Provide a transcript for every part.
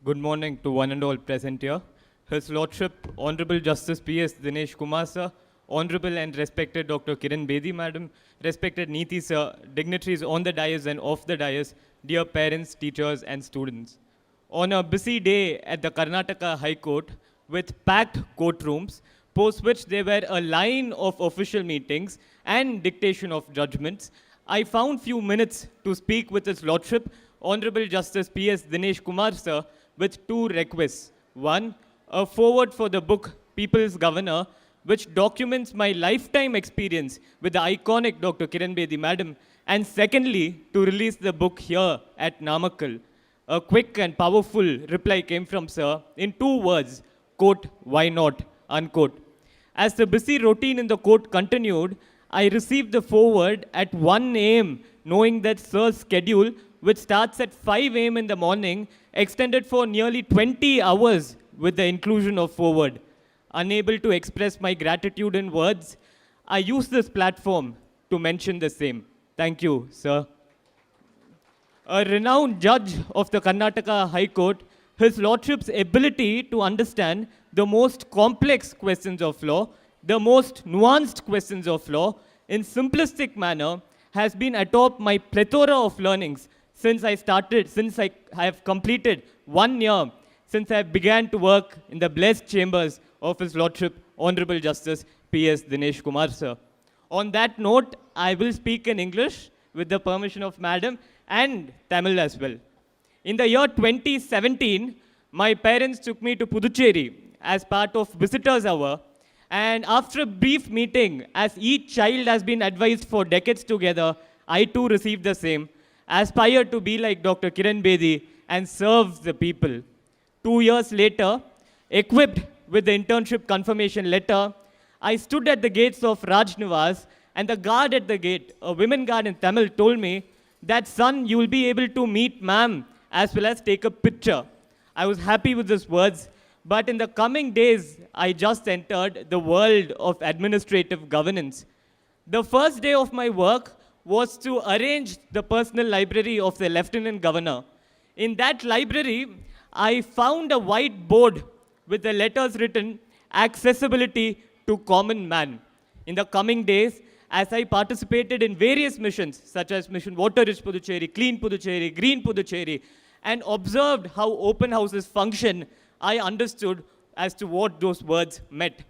Good morning to one and all present here. His Lordship, Honorable Justice P.S. Dinesh Kumar sir, Honorable and respected Dr. Kiran Bedi madam, respected Neeti sir, dignitaries on the dais and off the dais, dear parents, teachers and students. On a busy day at the Karnataka High Court with packed courtrooms, post which there were a line of official meetings and dictation of judgments, I found few minutes to speak with His Lordship, Honorable Justice P.S. Dinesh Kumar sir, with two requests. One, a foreword for the book People's Governor, which documents my lifetime experience with the iconic Dr. Kiran Bedi madam, and secondly, to release the book here at Namakkal. A quick and powerful reply came from sir in two words, quote, why not, unquote. As the busy routine in the court continued, I received the foreword at 1 a.m., knowing that sir's schedule, which starts at 5 a.m. in the morning, extended for nearly 20 hours with the inclusion of foreword. Unable to express my gratitude in words, I use this platform to mention the same. Thank you, sir. A renowned judge of the Karnataka High Court, His Lordship's ability to understand the most complex questions of law, the most nuanced questions of law, in simplistic manner, has been atop my plethora of learnings since I have completed 1 year since I began to work in the blessed chambers of His Lordship, Honorable Justice P.S. Dinesh Kumar sir. On that note, I will speak in English with the permission of Madam and Tamil as well. In the year 2017, my parents took me to Puducherry as part of Visitors Hour, and after a brief meeting, as each child has been advised for decades together, I too received the same. Aspire to be like Dr. Kiran Bedi and serve the people. 2 years later, equipped with the internship confirmation letter, I stood at the gates of Raj Nivas, and the guard at the gate, a women guard in Tamil, told me that, son, you will be able to meet ma'am as well as take a picture. I was happy with these words, but in the coming days, I just entered the world of administrative governance. The first day of my work was to arrange the personal library of the Lieutenant Governor. In that library, I found a white board with the letters written, accessibility to common man. In the coming days, as I participated in various missions, such as Mission Water Rich Puducherry, Clean Puducherry, Green Puducherry, and observed how open houses function, I understood as to what those words meant.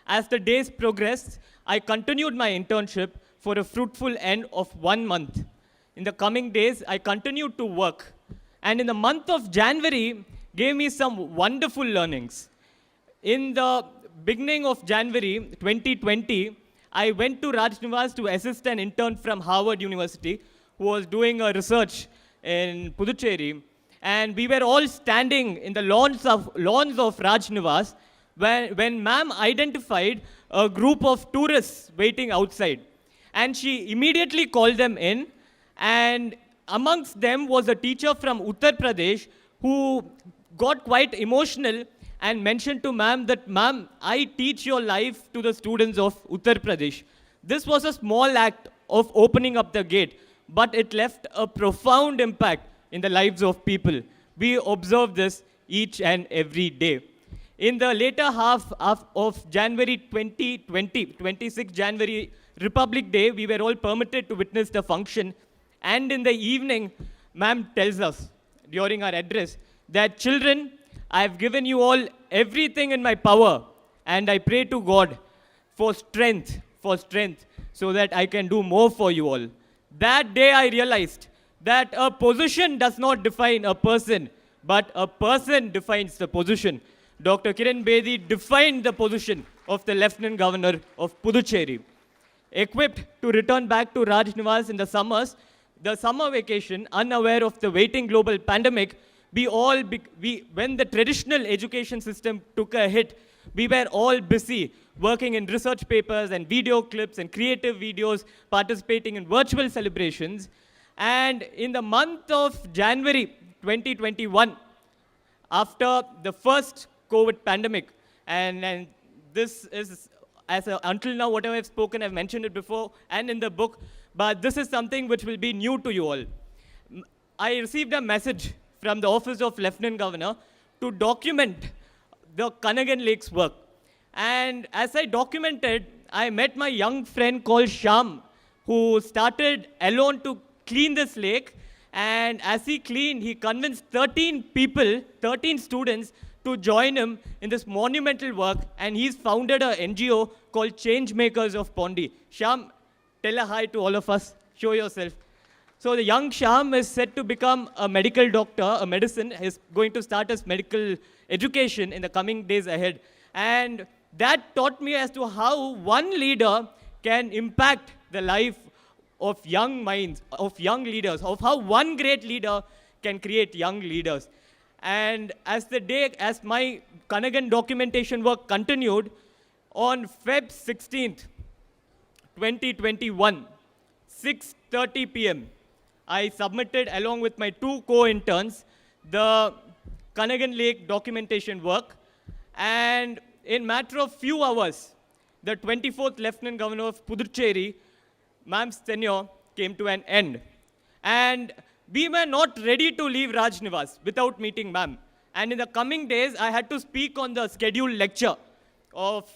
As the days progressed, I continued my internship for a fruitful end of 1 month. In the coming days, I continued to work. And in the month of January, gave me some wonderful learnings. In the beginning of January 2020, I went to Raj Nivas to assist an intern from Harvard University who was doing a research in Puducherry. And we were all standing in the lawns of Raj Nivas when ma'am identified a group of tourists waiting outside. And she immediately called them in, and amongst them was a teacher from Uttar Pradesh who got quite emotional and mentioned to ma'am that, ma'am, I teach your life to the students of Uttar Pradesh. This was a small act of opening up the gate, but it left a profound impact in the lives of people. We observe this each and every day. In the later half of January 2020, 26 January, Republic Day, we were all permitted to witness the function. And in the evening, ma'am tells us during our address that, children, I have given you all everything in my power, and I pray to God for strength, so that I can do more for you all. That day I realized that a position does not define a person, but a person defines the position. Dr. Kiran Bedi defined the position of the Lieutenant Governor of Puducherry. Equipped to return back to Raj Nivas in the summers, the summer vacation, unaware of the waiting global pandemic, when the traditional education system took a hit, we were all busy working in research papers and video clips and creative videos, participating in virtual celebrations. And in the month of January 2021, after the first COVID pandemic, and this is, until now, whatever I've spoken, I've mentioned it before and in the book, but this is something which will be new to you all. I received a message from the office of Lieutenant Governor to document the Kanagan Lake's work. And as I documented, I met my young friend called Sham, who started alone to clean this lake. And as he cleaned, he convinced 13 people, 13 students, to join him in this monumental work. And he's founded an NGO called Change Makers of Pondi. Sham, tell a hi to all of us. Show yourself. So the young Sham is set to become a medical doctor, a medicine. He's going to start his medical education in the coming days ahead. And that taught me as to how one leader can impact the life of young minds, of young leaders, of how one great leader can create young leaders. And as my Kanagan documentation work continued, on Feb 16th, 2021, 6:30 p.m., I submitted along with my 2 co-interns the Kanagan Lake documentation work. And in matter of few hours, the 24th Lieutenant Governor of Puducherry, ma'am's tenure came to an end. And we were not ready to leave Raj Niwas without meeting ma'am. And in the coming days, I had to speak on the scheduled lecture of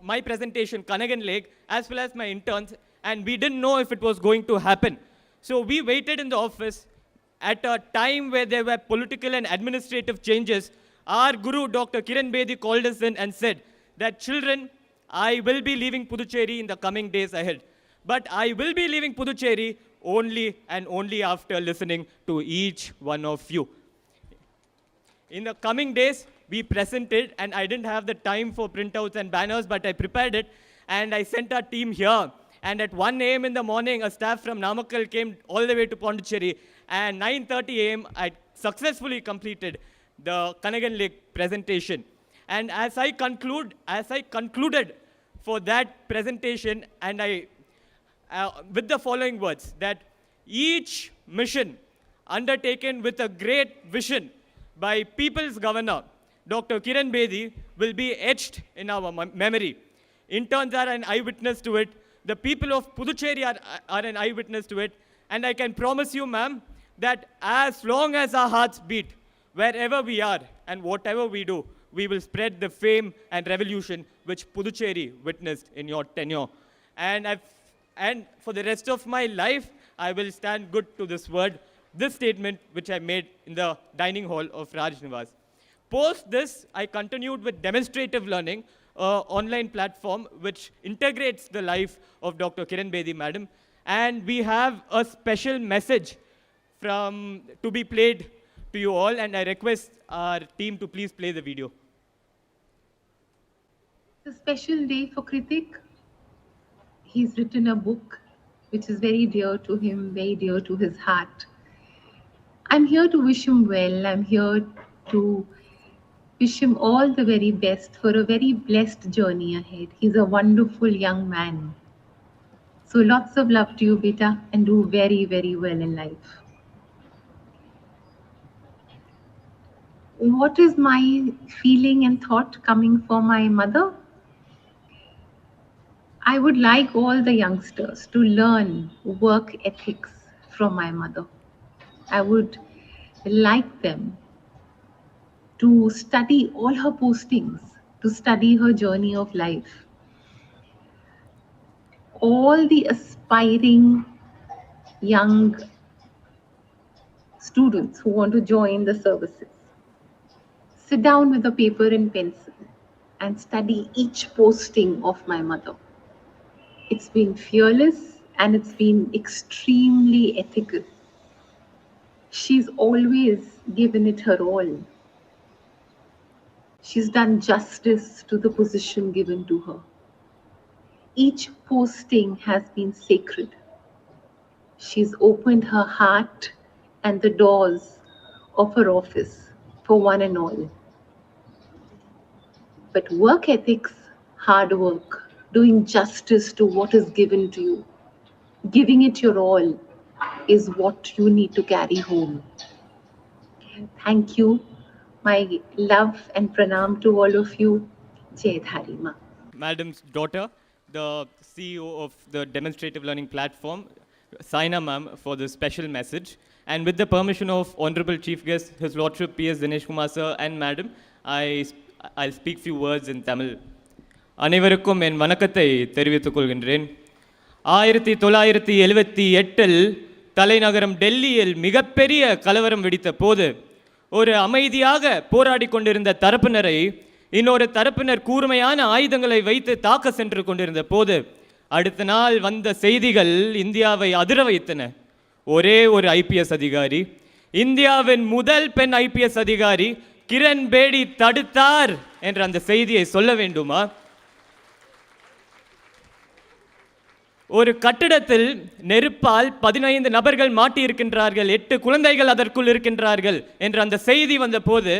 my presentation, Kanagan Lake, as well as my interns. And we didn't know if it was going to happen. So we waited in the office at a time where there were political and administrative changes. Our guru, Dr. Kiran Bedi, called us in and said that, children, I will be leaving Puducherry in the coming days ahead. But I will be leaving Puducherry only and only after listening to each one of you. In the coming days, we presented, and I didn't have the time for printouts and banners, but I prepared it, and I sent our team here. And at 1 a.m. in the morning, a staff from Namakkal came all the way to Pondicherry. And 9:30 a.m., I successfully completed the Kanagan Lake presentation. And as I concluded for that presentation, and with the following words, that each mission undertaken with a great vision by People's Governor, Dr. Kiran Bedi, will be etched in our memory. Interns are an eyewitness to it. The people of Puducherry are an eyewitness to it. And I can promise you, ma'am, that as long as our hearts beat, wherever we are and whatever we do, we will spread the fame and revolution which Puducherry witnessed in your tenure. And for the rest of my life, I will stand good to this word, this statement which I made in the dining hall of Raj Niwas. Post this, I continued with demonstrative learning, online platform which integrates the life of Dr. Kiran Bedi, madam. And we have a special message to be played to you all, and I request our team to please play the video. It's a special day for Krithik. He's written a book which is very dear to him, very dear to his heart. I'm here to wish him well. I'm here to wish him all the very best for a very blessed journey ahead. He's a wonderful young man. So lots of love to you, beta, and do very, very well in life. What is my feeling and thought coming for my mother? I would like all the youngsters to learn work ethics from my mother. I would like them to study all her postings, to study her journey of life. All the aspiring young students who want to join the services, sit down with a paper and pencil and study each posting of my mother. It's been fearless and it's been extremely ethical. She's always given it her all. She's done justice to the position given to her. Each posting has been sacred. She's opened her heart and the doors of her office for one and all. But work ethics, hard work, doing justice to what is given to you, giving it your all, is what you need to carry home. Thank you. My love and pranam to all of you. Jai Dharima. Madam's daughter, the CEO of the demonstrative learning platform, Saina ma'am, for this special message. And with the permission of Honorable Chief Guest, His Lordship P.S. Dinesh Kumar Sir and Madam, I'll speak few words in Tamil. அனைவருக்கும் என் வணக்கத்தை தெரிவித்துக் கொள்கின்றேன். 1978 தலைநகரம் டெல்லியில் மிகப்பெரிய கலவரம் வெடித்த போது ஒரு அமைதியாக போராடி கொண்டிருந்த தரப்பினரை இன்னொரு தரப்பினர் கூர்மையான ஆயுதங்களை வைத்து தாக்க சென்று கொண்டிருந்த போது அடுத்த நாள் வந்த செய்திகள் இந்தியாவை அதிர வைத்தன. ஒரே ஒரு ஐபிஎஸ் அதிகாரி, இந்தியாவின் முதல் பெண் ஐபிஎஸ் அதிகாரி கிரண் பேடி தடுத்தார் என்ற அந்த செய்தியை சொல்ல வேண்டுமா? ஒரு கட்டிடத்தில் நெருப்பால் 15 நபர்கள் மாட்டியிருக்கின்றார்கள், 8 குழந்தைகள் அதற்குள் இருக்கின்றார்கள் என்ற அந்த செய்தி வந்த போது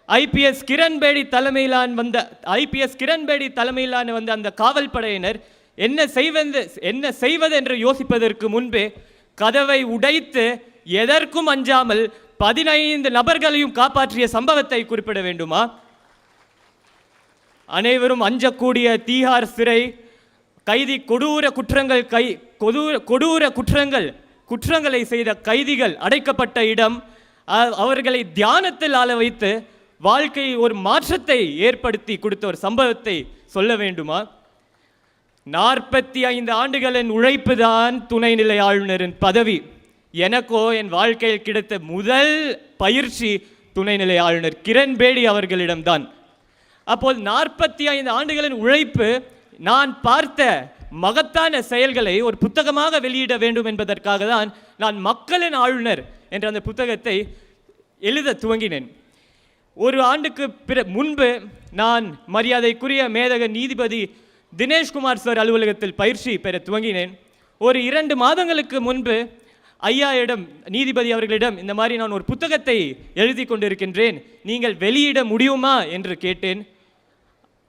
ஐபிஎஸ் கிரண் பேடி தலைமையிலான வந்த அந்த காவல் படையினர் என்ன செய்வது என்று யோசிப்பதற்கு முன்பே கதவை உடைத்து எதற்கும் அஞ்சாமல் 15 நபர்களையும் காப்பாற்றிய சம்பவத்தை குறிப்பிட வேண்டுமா? அனைவரும் அஞ்சக்கூடிய தீஹார் சிறை கைதி, குற்றங்களை செய்த கைதிகள் அடைக்கப்பட்ட இடம், அவர்களை தியானத்தில் ஆள வைத்து வாழ்க்கை ஒரு மாற்றத்தை ஏற்படுத்தி கொடுத்த ஒரு சம்பவத்தை சொல்ல வேண்டுமா? 45 ஆண்டுகளின் உழைப்பு தான் துணைநிலை ஆளுநரின் பதவி. எனக்கோ என் வாழ்க்கையில் கிடைத்த முதல் பயிற்சி துணைநிலை ஆளுநர் கிரண் பேடி அவர்களிடம்தான். அப்போது 45 ஆண்டுகளின் உழைப்பு, நான் பார்த்த மகத்தான செயல்களை ஒரு புத்தகமாக வெளியிட வேண்டும் என்பதற்காக தான் நான் மக்களின் ஆளுநர் என்ற அந்த புத்தகத்தை எழுத துவங்கினேன். ஒரு ஆண்டுக்கு முன்பு நான் மரியாதைக்குரிய மேதக நீதிபதி தினேஷ்குமார் சார் அலுவலகத்தில் பயிற்சி பெற துவங்கினேன். ஒரு 2 மாதங்களுக்கு முன்பு ஐயாயிடம், நீதிபதி அவர்களிடம், இந்த மாதிரி நான் ஒரு புத்தகத்தை எழுதி கொண்டிருக்கின்றேன், நீங்கள் வெளியிட முடியுமா என்று கேட்டேன்.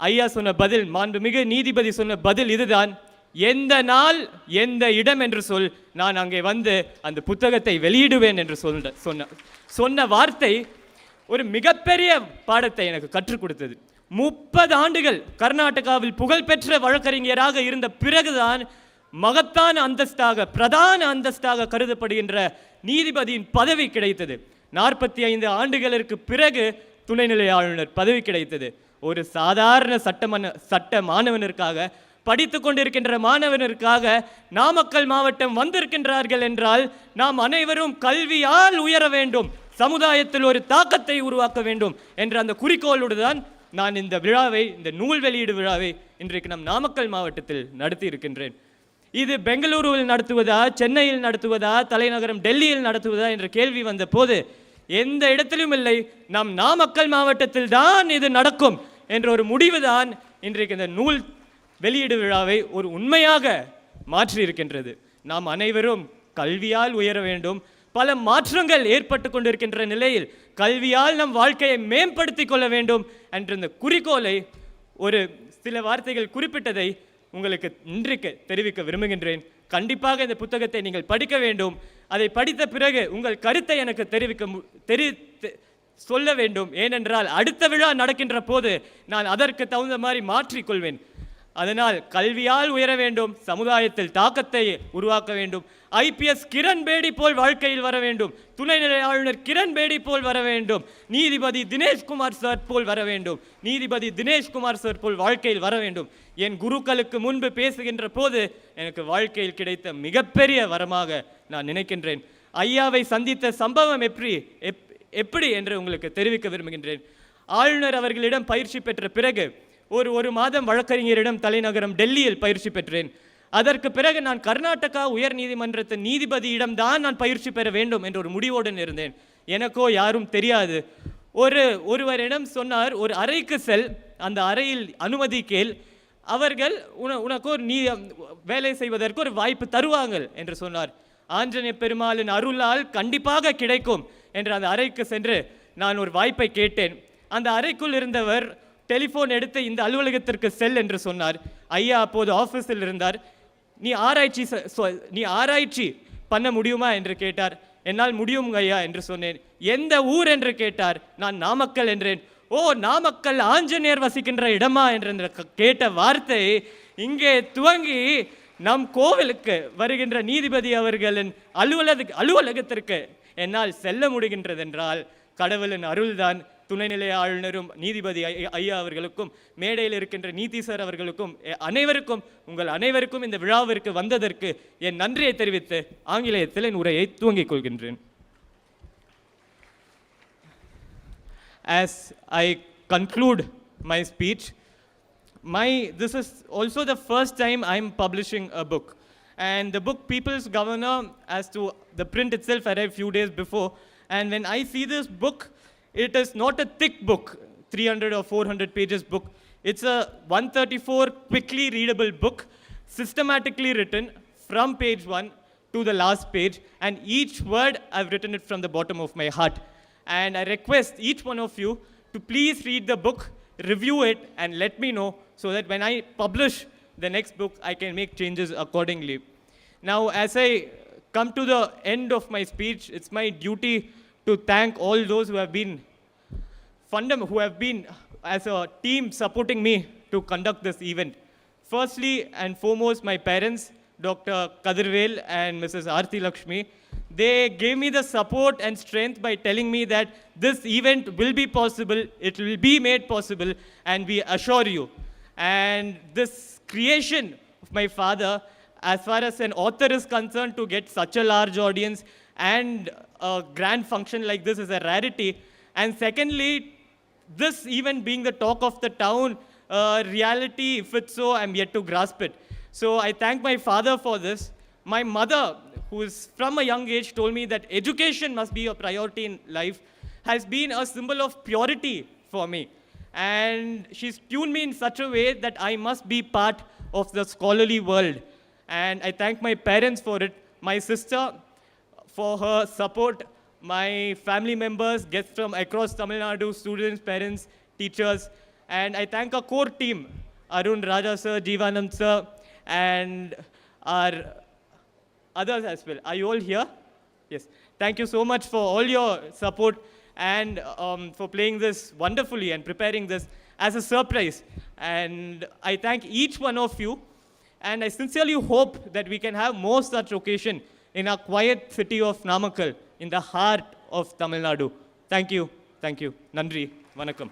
ஐயா சொன்ன பதில், மாண்புமிகு நீதிபதி சொன்ன பதில் இதுதான்: எந்த நாள் எந்த இடம் என்று சொல், நான் அங்கே வந்து அந்த புத்தகத்தை வெளியிடுவேன் என்று சொன்ன வார்த்தை ஒரு மிகப்பெரிய பாடத்தை எனக்கு கற்றுக் கொடுத்தது. 30 ஆண்டுகள் கர்நாடகாவில் புகழ்பெற்ற வழக்கறிஞராக இருந்த பிறகுதான் மகத்தான அந்தஸ்தாக, பிரதான அந்தஸ்தாக கருதப்படுகின்ற நீதிபதியின் பதவி கிடைத்தது. 45 ஆண்டுகளுக்கு பிறகு துணைநிலை ஆளுநர் பதவி கிடைத்தது. ஒரு சாதாரண சட்ட மாணவனிற்காக, படித்து கொண்டிருக்கின்ற மாணவனிற்காக நாமக்கல் மாவட்டம் வந்திருக்கின்றார்கள் என்றால் நாம் அனைவரும் கல்வியால் உயர வேண்டும், சமுதாயத்தில் ஒரு தாக்கத்தை உருவாக்க வேண்டும் என்ற அந்த குறிக்கோளோடு தான் நான் இந்த விழாவை, இந்த நூல் வெளியீடு விழாவை இன்றைக்கு நம் நாமக்கல் மாவட்டத்தில் நடத்தி இருக்கின்றேன். இது பெங்களூருவில் நடத்துவதா, சென்னையில் நடத்துவதா, தலைநகரம் டெல்லியில் நடத்துவதா என்ற கேள்வி வந்த போது எந்த இடத்திலும் இல்லை, நம் நாமக்கல் மாவட்டத்தில் தான் இது நடக்கும் என்ற ஒரு முடிவு தான் இன்றைக்கு இந்த நூல் வெளியீடு விழாவை ஒரு உண்மையாக மாற்றி இருக்கின்றது. நாம் அனைவரும் கல்வியால் உயர வேண்டும். பல மாற்றங்கள் ஏற்பட்டு கொண்டிருக்கின்ற நிலையில் கல்வியால் நம் வாழ்க்கையை மேம்படுத்தி கொள்ள வேண்டும் என்ற இந்த குறிக்கோளை ஒரு சில வார்த்தைகள் குறிப்பிட்டதை உங்களுக்கு இன்றைக்கு தெரிவிக்க விரும்புகின்றேன். கண்டிப்பாக இந்த புத்தகத்தை நீங்கள் படிக்க வேண்டும். அதை படித்த பிறகு உங்கள் கருத்தை எனக்கு சொல்ல வேண்டும். ஏனென்றால் அடுத்த விழா நடக்கின்ற போது நான் அதற்கு தகுந்த மாதிரி மாற்றிக்கொள்வேன். அதனால் கல்வியால் உயர வேண்டும், சமுதாயத்தில் தாக்கத்தை உருவாக்க வேண்டும். ஐபிஎஸ் கிரண் பேடி போல் வாழ்க்கையில் வர வேண்டும், துணைநிலை ஆளுநர் கிரண் பேடி போல் வர வேண்டும், நீதிபதி தினேஷ்குமார் சார் போல் வர வேண்டும், நீதிபதி தினேஷ்குமார் சார் போல் வாழ்க்கையில் வர வேண்டும். என் குருக்களுக்கு முன்பு பேசுகின்ற போது எனக்கு வாழ்க்கையில் கிடைத்த மிகப்பெரிய வரமாக நான் நினைக்கின்றேன். ஐயாவை சந்தித்த சம்பவம் எப்படி என்று உங்களுக்கு தெரிவிக்க விரும்புகின்றேன். ஆளுநர் அவர்களிடம் பயிற்சி பெற்ற பிறகு ஒரு மாதம் வழக்கறிஞரிடம் தலைநகரம் டெல்லியில் பயிற்சி பெற்றேன். அதற்கு பிறகு நான் கர்நாடகா உயர் நீதிமன்றத்தின் நீதிபதியிடம் தான் நான் பயிற்சி பெற வேண்டும் என்ற ஒரு முடிவோடு இருந்தேன். எனக்கோ யாரும் தெரியாது. ஒருவரிடம் சொன்னார், ஒரு அறைக்கு செல், அந்த அறையில் அனுமதி கேள், அவர்கள் உனக்கு ஒரு வேலை செய்வதற்கு ஒரு வாய்ப்பு தருவாங்கள் என்று சொன்னார். ஆஞ்சநேய பெருமாளின் அருளால் கண்டிப்பாக கிடைக்கும் என்று அந்த அறைக்கு சென்று நான் ஒரு வாய்ப்பை கேட்டேன். அந்த அறைக்குள் இருந்தவர் டெலிஃபோன் எடுத்து இந்த அலுவலகத்திற்கு செல் என்று சொன்னார். ஐயா அப்போது ஆஃபீஸில் இருந்தார். நீ ஆராய்ச்சி பண்ண முடியுமா என்று கேட்டார். என்னால் முடியும் ஐயா என்று சொன்னேன். எந்த ஊர் என்று கேட்டார். நான் நாமக்கல் என்றேன். ஓ, நாமக்கல் ஆஞ்சநேயர் வசிக்கின்ற இடமா என்று கேட்ட வார்த்தை இங்கே துவங்கி நம் கோவிலுக்கு வருகின்ற நீதிபதி அவர்களின் அலுவலகத்திற்கு என்னால் செல்ல முடிகின்றதென்றால் கடவுளின் அருள்தான். துணைநிலை ஆளுநரும் நீதிபதி ஐயா அவர்களுக்கும் மேடையில் இருக்கின்ற நீதி சார் அவர்களுக்கும் அனைவருக்கும் உங்கள் அனைவருக்கும் இந்த விழாவிற்கு வந்ததற்கு என் நன்றியை தெரிவித்து ஆங்கிலேயத்தில் என் உரையை துவங்கிக் கொள்கின்றேன். As I conclude my speech, this is also the first time I'm publishing a book. And the book People's Governor, as to the print itself, arrived few days before. And when I see this book, it is not a thick book, 300 or 400 pages book. It's a 134 quickly readable book, systematically written from page 1 to the last page. And each word, I've written it from the bottom of my heart. And I request each one of you to please read the book, review it, and let me know so that when I publish the next book, I can make changes accordingly. Now, as I come to the end of my speech, it's my duty to thank all those who have been as a team supporting me to conduct this event. Firstly and foremost, my parents, Dr. Kadirvel and Mrs. Aarti Lakshmi. They gave me the support and strength by telling me that this event will be possible, it will be made possible, and we assure you. And this creation of my father, as far as an author is concerned, to get such a large audience and a grand function like this is a rarity. And secondly, this event being the talk of the town, reality, if it's so, I'm yet to grasp it. So I thank my father for this. My mother, who is from a young age, told me that education must be a priority in life, has been a symbol of purity for me. And she's tuned me in such a way that I must be part of the scholarly world. And I thank my parents for it, my sister for her support, my family members, guests from across Tamil Nadu, students, parents, teachers. And I thank our core team, Arun, Raja sir, Jeevanand sir, and our others as well. Are you all here? Yes. Thank you so much for all your support and for playing this wonderfully and preparing this as a surprise. And I thank each one of you. And I sincerely hope that we can have more such occasion in our quiet city of Namakkal, in the heart of Tamil Nadu. Thank you. Thank you. Nandri. Vanakkam.